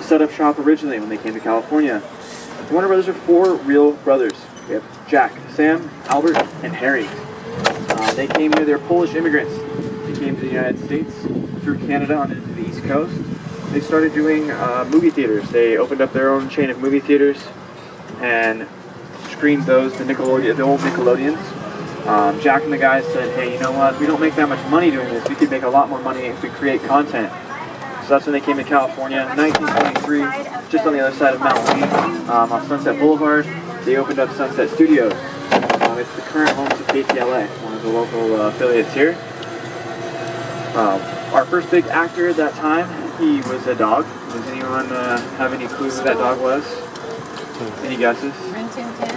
set up shop originally when they came to California. The Warner Brothers are 4 real brothers. We have Jack, Sam, Albert, and Harry. They came here, they're Polish immigrants. They came to the United States through Canada onto the East Coast. They started doing movie theaters. They opened up their own chain of movie theaters and screened those, the old Nickelodeons. Jack and the guys said, hey, you know what, we don't make that much money doing this. We could make a lot more money if we create content. So that's when they came to California. 1923, just on the other side of Mount Wayne, on Sunset Boulevard, they opened up Sunset Studios. It's the current home to KTLA, one of the local affiliates here. Our first big actor at that time, he was a dog. Does anyone have any clue who that dog was? Any guesses?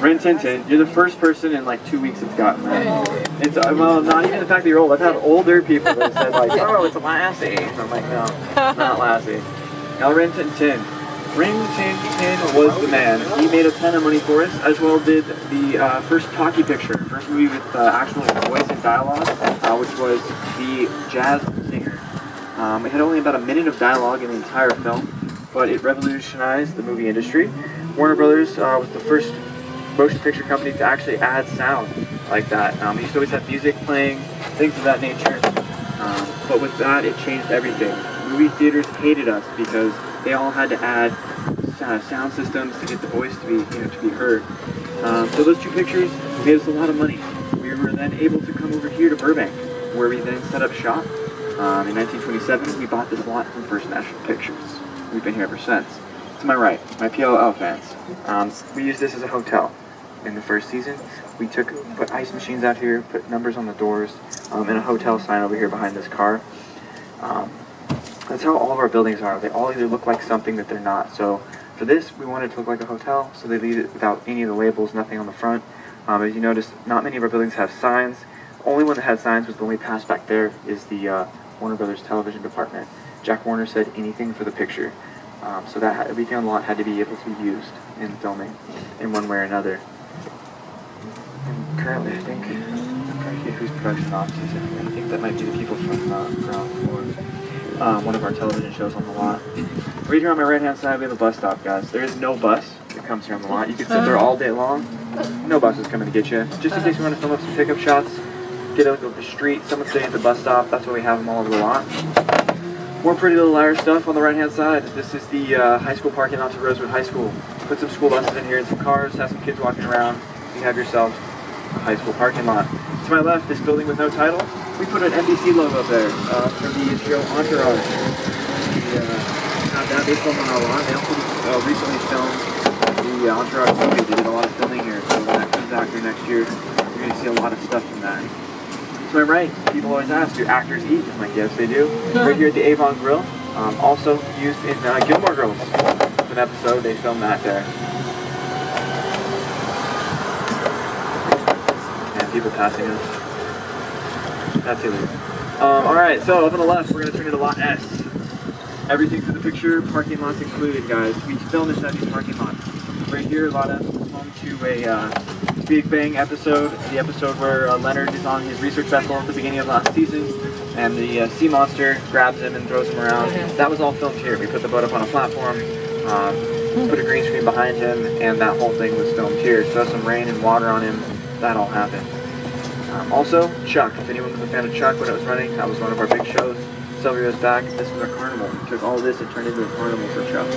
Rin Tin Tin. You're the first person in like 2 weeks that's gotten that. It's well, not even the fact that you're old. I've had older people that said like, oh, it's Lassie. I'm like, no, not Lassie. Now Rin Tin Tin. Rin Tin Tin was the man. He made a ton of money for us, as well did the first talkie picture, first movie with actual voice and dialogue, which was The Jazz Singer. It had only about a minute of dialogue in the entire film, but it revolutionized the movie industry. Warner Brothers was the first motion picture company to actually add sound like that. We used to always have music playing, things of that nature, but with that it changed everything. Movie theaters hated us because they all had to add sound systems to get the voice to be heard. So those 2 pictures made us a lot of money. We were then able to come over here to Burbank, where we then set up shop. In 1927, we bought this lot from First National Pictures. We've been here ever since. To my right, my PLL fans. We used this as a hotel. In the first season, we put ice machines out here, put numbers on the doors, and a hotel sign over here behind this car. That's how all of our buildings are. They all either look like something that they're not. So for this, we wanted to look like a hotel, so they leave it without any of the labels, nothing on the front. As you notice, not many of our buildings have signs. The only one that had signs was the one we passed back there, is the Warner Brothers television department. Jack Warner said anything for the picture. So that everything on the lot had to be able to be used in filming in one way or another. And currently, I think, I'm trying to get whose production offices in here. I think that might be the people from ground floor. One of our television shows on the lot. Right here on my right hand side we have a bus stop, guys. There is no bus that comes here on the lot. You can sit there all day long. No bus is coming to get you. Just in case you want to film up some pickup shots, get out of the street, someone stay at the bus stop. That's why we have them all over the lot. More Pretty Little Liars stuff on the right hand side. This is the high school parking lot to Rosewood High School. Put some school buses in here and some cars, have some kids walking around. You have yourself a high school parking lot. To my left, this building with no title. We put an NBC logo up there for the show Entourage. We have that. They filmed on our lot. They also recently filmed the Entourage movie. They did a lot of filming here, so when that comes out here next year, you're going to see a lot of stuff from that. To my right, people always ask, do actors eat? I'm like, yes, they do. Right here at the Avon Grill, also used in Gilmore Girls. An episode, they filmed that there. And people passing us. That's it. Alright, so up on the left, we're going to turn into Lot S. Everything for the picture, parking lots included, guys. We filmed this at these parking lots. Right here, Lot S was home to a Big Bang episode, the episode where Leonard is on his research vessel at the beginning of last season, and the sea monster grabs him and throws him around. That was all filmed here. We put the boat up on a platform, put a green screen behind him, and that whole thing was filmed here. So some rain and water on him, that all happened. Also, Chuck. If anyone was a fan of Chuck when it was running, that was one of our big shows. Several years back, this was our carnival. We took all this and turned it into a carnival for Chuck.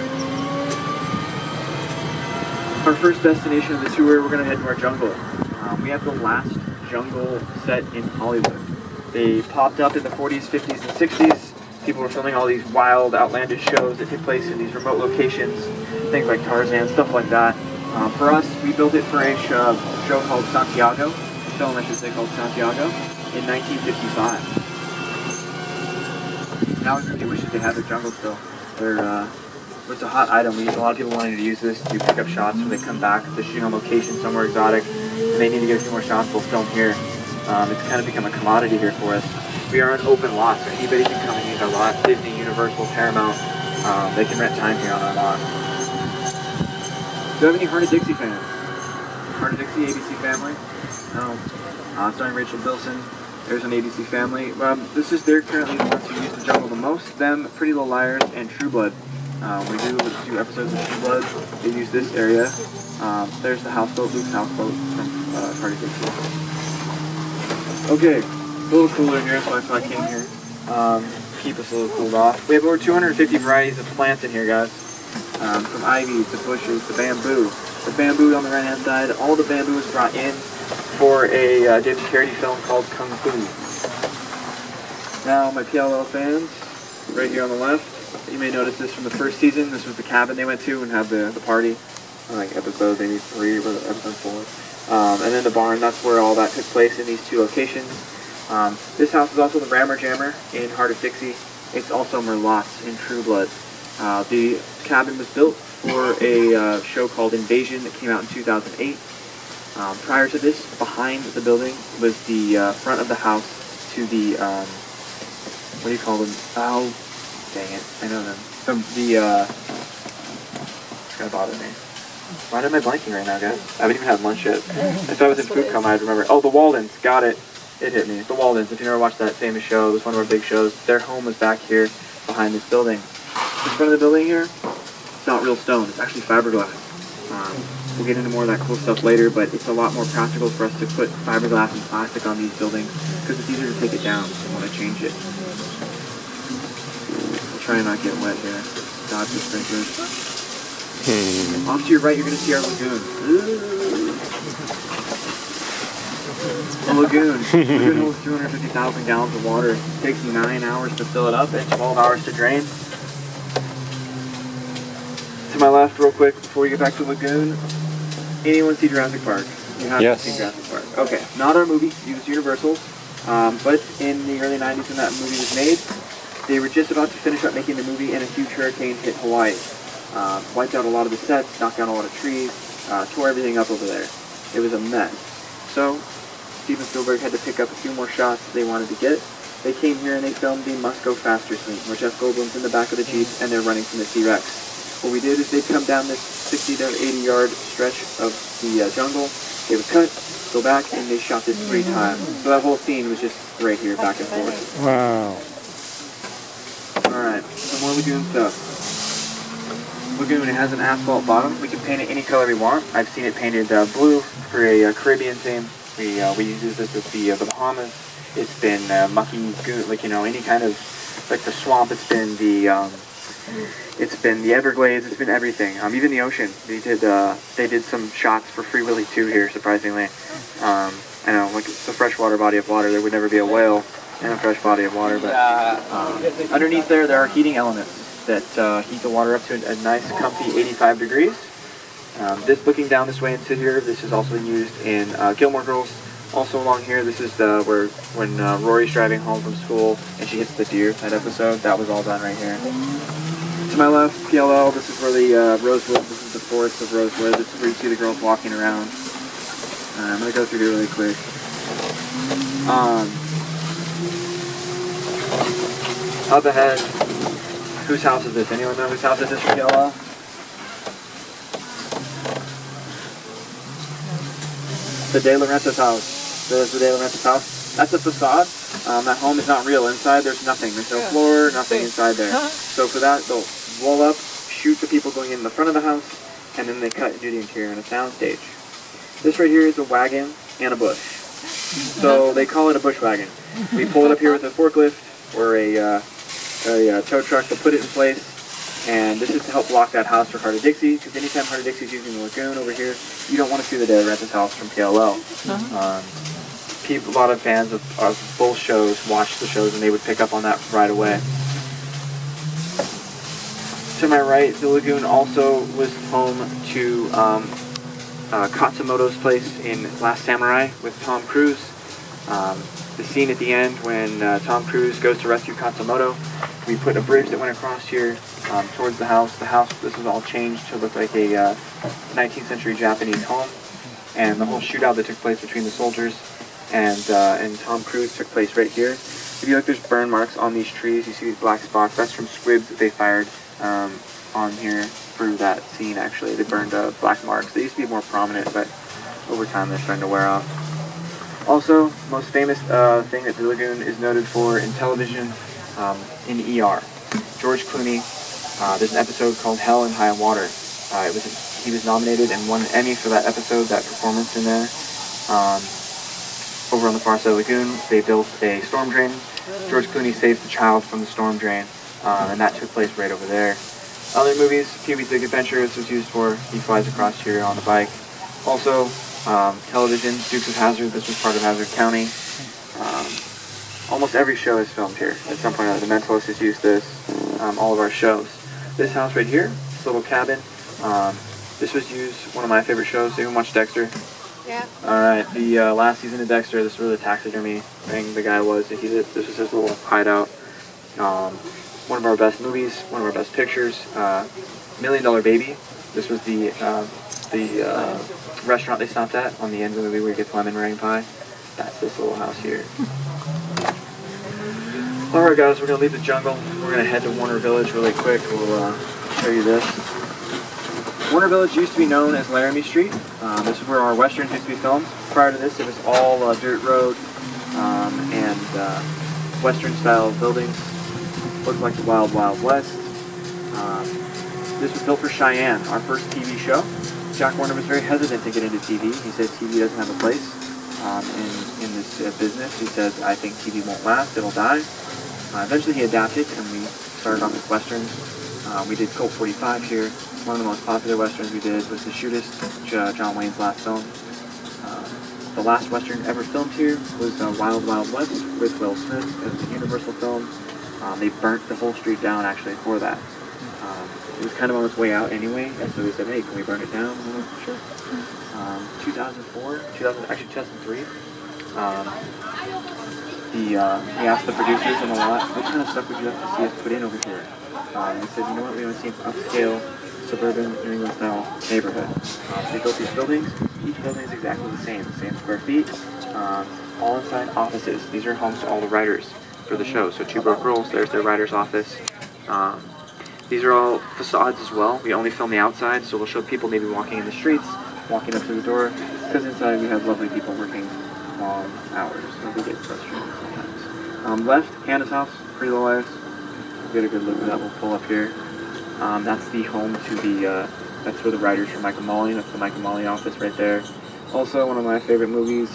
Our first destination of the tour, we're going to head to our jungle. We have the last jungle set in Hollywood. They popped up in the 40s, 50s, and 60s. People were filming all these wild, outlandish shows that took place in these remote locations, things like Tarzan, stuff like that. For us, we built it for a show called Santiago, a film I should say called Santiago, in 1955. Now everybody wishes they had their jungle still. It's a hot item. We have a lot of people wanting to use this to pick up shots when they come back. If they're shooting on location somewhere exotic and they need to get a few more shots, we'll film here. It's kind of become a commodity here for us. We are an open lot, so anybody can come and use our lot. Disney, Universal, Paramount, they can rent time here on our lot. Do you have any Heart of Dixie fans? Heart of Dixie, ABC Family? No. Starring Rachel Bilson. There's an ABC Family. This is they're currently the ones who use the jungle the most. Them, Pretty Little Liars, and True Blood. We do episodes of True Blood. They use this area. There's the houseboat, Luke's houseboat from Party 60. Okay, it's a little cooler in here, so I came here. Keep us a little cooled off. We have over 250 varieties of plants in here, guys. From ivy to bushes to bamboo. The bamboo on the right hand side, all the bamboo was brought in for a David Carradine film called Kung Fu. Now my PLL fans, right here on the left, you may notice this from the first season. This was the cabin they went to and had the party. Like episode maybe 3 or episode 4. And then the barn, that's where all that took place in these 2 locations. This house is also the Rammer Jammer in Heart of Dixie. It's also Merlotte's in True Blood. The cabin was built for a show called Invasion that came out in 2008. Prior to this, behind the building was the front of the house to the, what do you call them? Oh, dang it, I know them. It's gonna bother me. Why am I blanking right now, guys? I haven't even had lunch yet. If I was in food coma, I'd remember. Oh, the Waldens, got it. It hit me. The Waldens, if you never watched that famous show, it was one of our big shows. Their home was back here behind this building. In front of the building here, it's not real stone, it's actually fiberglass. We'll get into more of that cool stuff later, but it's a lot more practical for us to put fiberglass and plastic on these buildings because it's easier to take it down if you want to change it. We'll try and not get wet here. Dodge the sprinklers. Off to your right, you're going to see our lagoon. A lagoon. Lagoon holds 250,000 gallons of water. It takes 9 hours to fill it up and 12 hours to drain. To my left, real quick, before we get back to the lagoon, anyone see Jurassic Park? You have seen Jurassic Park. Okay, not our movie, it was Universal's, but in the early 90s when that movie was made, they were just about to finish up making the movie and a huge hurricane hit Hawaii. Wiped out a lot of the sets, knocked down a lot of trees, tore everything up over there. It was a mess. So, Steven Spielberg had to pick up a few more shots they wanted to get. They came here and they filmed the Must Go Faster scene, where Jeff Goldblum's in the back of the Jeep and they're running from the T-Rex. What we did is they'd come down this 60 to 80 yard stretch of the jungle, they would cut, go back, and they shot this 3 times. So that whole scene was just right here, back and forth. Wow. Alright, some more lagoon stuff. Lagoon, it has an asphalt bottom. We can paint it any color we want. I've seen it painted blue for a Caribbean theme. We use this at the Bahamas. It's been mucky, like, you know, any kind of, like the swamp. It's been the Everglades. It's been everything. Even the ocean. They did some shots for Free Willy 2 here, surprisingly. I know, like it's a freshwater body of water. There would never be a whale in a fresh body of water, but underneath there are heating elements that heat the water up to a nice, comfy 85 degrees. This looking down this way into here, this is also used in Gilmore Girls. Also along here, this is when Rory's driving home from school and she hits the deer, that episode. That was all done right here. To my left, PLL, this is where the Rosewood, this is the forest of Rosewood. This is where you see the girls walking around. I'm going to go through here really quick. Up ahead, whose house is this? Anyone know whose house is this for PLL? The De Laurentiis house. There's the De Laurentiis house. That's a facade. That home is not real. Inside there's nothing. There's no floor, nothing inside there. So for that, they'll roll up, shoot the people going in the front of the house, and then they cut and do the interior on a soundstage. This right here is a wagon and a bush. So they call it a bush wagon. We pull it up here with a forklift or a tow truck to put it in place. And this is to help block that house for Heart of Dixie, because anytime Heart of Dixie's using the lagoon over here, you don't want to see the De Laurentiis house from PLL. A lot of fans of both shows watched the shows and they would pick up on that right away. To my right, the lagoon also was home to Katsumoto's place in Last Samurai with Tom Cruise. The scene at the end when Tom Cruise goes to rescue Katsumoto, we put a bridge that went across here towards the house. The house, this was all changed to look like a 19th century Japanese home. And the whole shootout that took place between the soldiers and Tom Cruise took place right here. If you look, there's burn marks on these trees. You see these black spots. That's from squibs that they fired on here through that scene, actually. They burned black marks. They used to be more prominent, but over time they're starting to wear off. Also, most famous thing that the lagoon is noted for in television, in ER. George Clooney There's an episode called Hell and High Water. He was nominated and won an Emmy for that episode, that performance in there. Over on the far side of the lagoon, they built a storm drain. George Clooney saves the child from the storm drain, and that took place right over there. Other movies, Pee-wee's Big Adventure, this was used for. He flies across here on the bike. Also, television, Dukes of Hazzard, this was part of Hazzard County. Almost every show is filmed here. At some point, The Mentalist has used this, all of our shows. This house right here, this little cabin, this was used, one of my favorite shows. Anyone watch Dexter? Yeah. Alright, the last season of Dexter, this is where the taxidermy thing the guy was. This was his little hideout. One of our best movies, one of our best pictures, $1 Million Baby. This was the restaurant they stopped at on the end of the movie where he gets lemon meringue pie. That's this little house here. Alright guys, we're going to leave the jungle. We're going to head to Warner Village really quick. We'll show you this. Warner Village used to be known as Laramie Street. This is where our westerns used to be filmed. Prior to this, it was all dirt road and western-style buildings. Looked like the Wild Wild West. This was built for Cheyenne, our first TV show. Jack Warner was very hesitant to get into TV. He says TV doesn't have a place in this business. He says, I think TV won't last, it'll die. Eventually he adapted, and we started off with westerns. We did Colt 45 here. One of the most popular westerns we did was The Shootist, John Wayne's last film. The last western ever filmed here was Wild Wild West with Will Smith. It was a Universal film. They burnt the whole street down actually for that. It was kind of on its way out anyway, and so they said, hey, can we burn it down? Sure. 2004, 2003. He asked the producers and a lot, what kind of stuff would you like to see us put in over here? They said, you know what, we want to see an upscale, suburban, New England style neighborhood. They built these buildings. Each building is exactly the same square feet. All inside offices. These are homes to all the writers for the show. So Two Broke Girls, there's their writer's office. These are all facades as well. We only film the outside, so we'll show people maybe walking in the streets, walking up to the door, because inside we have lovely people working long hours. So we get frustrated sometimes. Left, Hannah's house, Pretty Little Liars. We'll get a good look at that. We'll pull up here. That's the home to the, that's where the writers for Michael Molly, that's the Michael Molly office right there. Also, one of my favorite movies,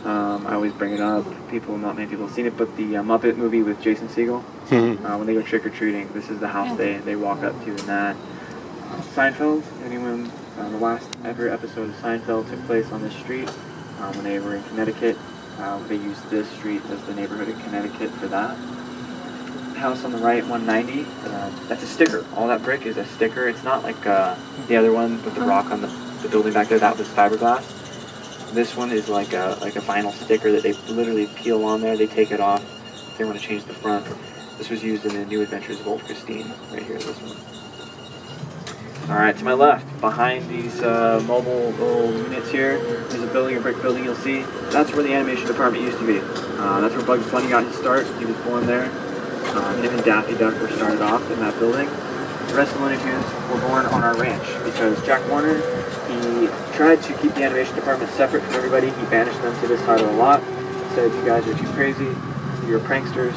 I always bring it up, not many people have seen it, but the Muppet movie with Jason Segel, when they go trick-or-treating, this is the house they walk up to in that. Seinfeld, anyone, the last ever episode of Seinfeld took place on this street when they were in Connecticut. They used this street as the neighborhood in Connecticut for that. House on the right, 190, that's a sticker. All that brick is a sticker. It's not like the other one with the rock on the building back there, that was fiberglass. This one is like a vinyl sticker that they literally peel on there. They take it off. They want to change the front. This was used in the New Adventures of Old Christine, right here, this one. Alright, to my left, behind these mobile little units here, there's a building, a brick building you'll see. That's where the animation department used to be. That's where Bugs Bunny got his start. He was born there. Him and Daffy Duck were started off in that building. The rest of the Looney Tunes were born on our ranch because Jack Warner, he tried to keep the animation department separate from everybody. He banished them to this side of the lot. Said, you guys are too crazy, you're pranksters.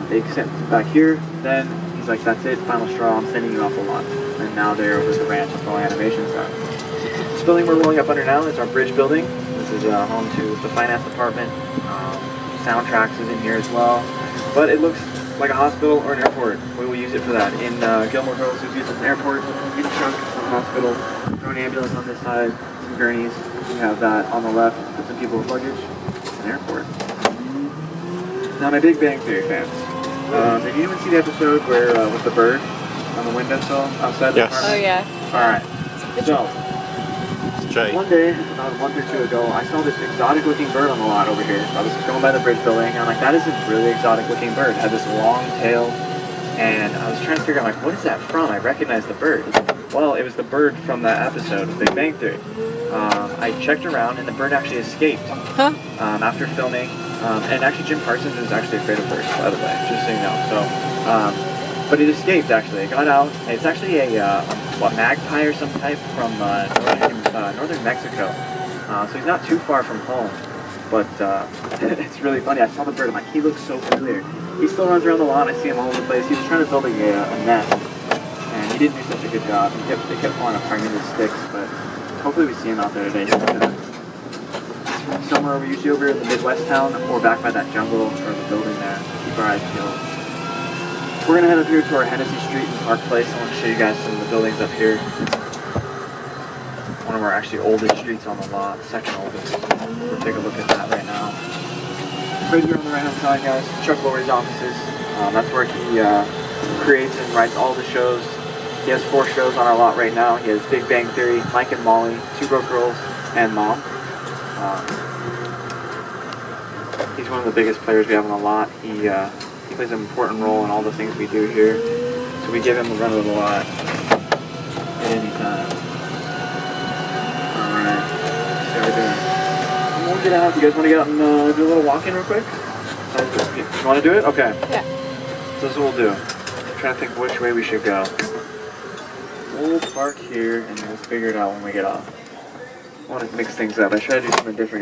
They sent them back here. Then he's like, that's it, final straw, I'm sending you off the lot. And now they're over at the ranch with all animation stuff. This building we're rolling up under now is our bridge building. This is home to the finance department. Soundtracks is in here as well. But it looks like a hospital or an airport. We will use it for that. In Gilmore Girls, it was used as an airport. In Chunk, it's a hospital. Throw an ambulance on this side, some gurneys. We have that on the left with some people with luggage. It's an airport. Now, my Big Bang Theory fans. Did you even see the episode where with the bird on the windowsill outside the apartment? Oh, yeah. Alright. So, one day, about a month or two ago, I saw this exotic-looking bird on the lot over here. I was going by the bridge building, and I'm like, that is a really exotic-looking bird. It had this long tail, and I was trying to figure out, like, what is that from? I recognize the bird. Well, it was the bird from that episode of Big Bang Theory. I checked around, and the bird actually escaped after filming. And actually, Jim Parsons was actually afraid of birds, by the way, just so you know. So, but it escaped, actually. It got out. It's actually a magpie or some type from northern Mexico. So he's not too far from home. But it's really funny. I saw the bird. I'm like, he looks so familiar. He still runs around the lawn. I see him all over the place. He was trying to build a nest he didn't do such a good job. They kept falling apart into sticks, but hopefully we see him out there today. Somewhere usually over in the Midwest town or back by that jungle or the building there. Keep our eyes peeled. We're gonna head up here to our Hennessy Street and Park Place. I want to show you guys some of the buildings up here. One of our actually oldest streets on the lot, second oldest. We'll take a look at that right now. Right here on the right hand side, guys, Chuck Lorre's offices. That's where he creates and writes all the shows. He has 4 shows on our lot right now. He has Big Bang Theory, Mike and Molly, Two Broke Girls, and Mom. He's one of the biggest players we have on the lot. He plays an important role in all the things we do here. So we give him the run of the lot at any time. Alright, see how we're doing. We'll get out. You guys want to get out and do a little walk-in real quick? You want to do it? Okay. Yeah. So this is what we'll do. I'm trying to think which way we should go. We'll park here and we'll figure it out when we get off. I want to mix things up. I try to do something different.